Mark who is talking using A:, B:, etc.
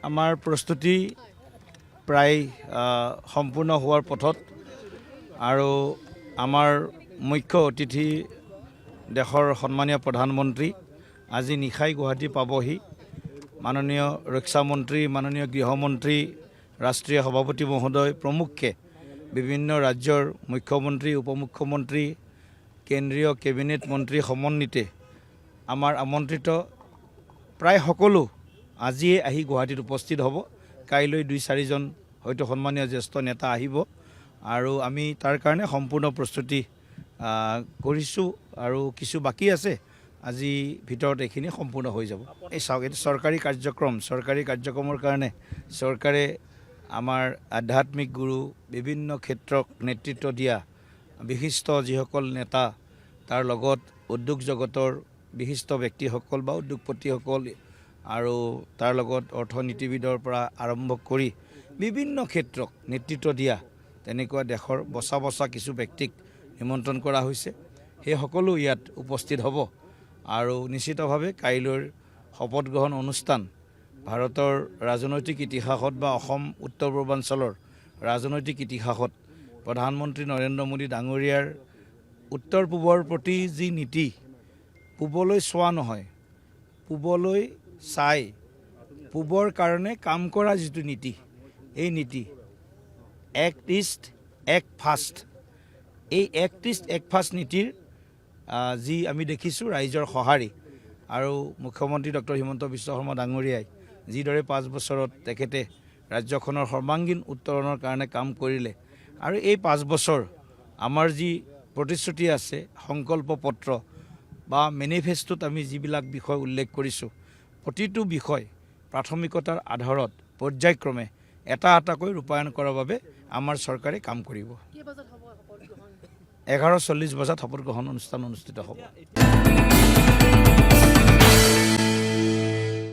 A: আমাৰ প্ৰস্তুতি প্ৰায় সম্পূৰ্ণ হোৱাৰ পথত আৰু আমাৰ মুখ্য অতিথি দেশৰ সন্মানীয় প্ৰধানমন্ত্ৰী আজি নিশাই গুৱাহাটী পাবহি। মাননীয় ৰক্ষা মন্ত্ৰী, মাননীয় গৃহমন্ত্ৰী, ৰাষ্ট্ৰীয় সভাপতি মহোদয় প্ৰমুখ্যে বিভিন্ন ৰাজ্যৰ মুখ্যমন্ত্ৰী, উপমুখ্যমন্ত্ৰী, কেন্দ্ৰীয় কেবিনেট মন্ত্ৰী সমন্বিতে আমাৰ আমন্ত্ৰিত প্ৰায় সকলো আজিয়ে আহি গুৱাহাটীত উপস্থিত হ'ব। কাইলৈ 2-4জন হয়তো সন্মানীয় জ্যেষ্ঠ নেতা আহিব আৰু আমি তাৰ কাৰণে সম্পূৰ্ণ প্ৰস্তুতি কৰিছোঁ আৰু কিছু বাকী আছে। আজি ভিতৰত এইখিনি সম্পূৰ্ণ হৈ যাব। এই চাওক, এইটো চৰকাৰী কাৰ্যক্ৰমৰ কাৰণে চৰকাৰে আমাৰ আধ্যাত্মিক গুৰু, বিভিন্ন ক্ষেত্ৰত নেতৃত্ব দিয়া বিশিষ্ট যিসকল নেতা, তাৰ লগত উদ্যোগ জগতৰ বিশিষ্ট ব্যক্তিসকল বা উদ্যোগপতিসকল আৰু তাৰ লগত অৰ্থনীতিবিদৰ পৰা আৰম্ভ কৰি বিভিন্ন ক্ষেত্ৰত নেতৃত্ব দিয়া তেনেকুৱা দেশৰ বচা কিছু ব্যক্তিক নিমন্ত্ৰণ কৰা হৈছে। সেই সকলো ইয়াত উপস্থিত হ'ব আৰু নিশ্চিতভাৱে কাইলৈৰ শপত গ্ৰহণ অনুষ্ঠান ভাৰতৰ ৰাজনৈতিক ইতিহাসত বা অসম উত্তৰ পূৰ্বাঞ্চলৰ ৰাজনৈতিক ইতিহাসত প্ৰধানমন্ত্ৰী নৰেন্দ্ৰ মোদী ডাঙৰীয়াৰ উত্তৰ পূবৰ প্ৰতি যি নীতি, পূবলৈ চোৱা নহয়, পূবলৈ চাই পূবৰ কাৰণে কাম কৰা যিটো নীতি, এই নীতি এক্ট ইষ্ট এক্ট ফাষ্ট, এই এক্ট ইষ্ট এক্ট ফাষ্ট নীতিৰ যি আমি দেখিছোঁ ৰাইজৰ সঁহাৰি আৰু মুখ্যমন্ত্ৰী ডক্টৰ হিমন্ত বিশ্ব শৰ্মা ডাঙৰীয়াই যিদৰে 5 বছৰত তেখেতে ৰাজ্যখনৰ সৰ্বাংগীন উত্তৰণৰ কাৰণে কাম কৰিলে আৰু এই 5 বছৰ আমাৰ যি প্ৰতিশ্ৰুতি আছে, সংকল্প পত্ৰ বা মেনিফেষ্টোত আমি যিবিলাক বিষয় উল্লেখ কৰিছোঁ, প্ৰতিটো বিষয় প্ৰাথমিকতাৰ আধাৰত পৰ্যায়ক্ৰমে এটা এটাকৈ ৰূপায়ণ কৰাৰ বাবে আমাৰ চৰকাৰে কাম কৰিব। 11:40 বজাত শপত গ্ৰহণ অনুষ্ঠান অনুষ্ঠিত হ'ব।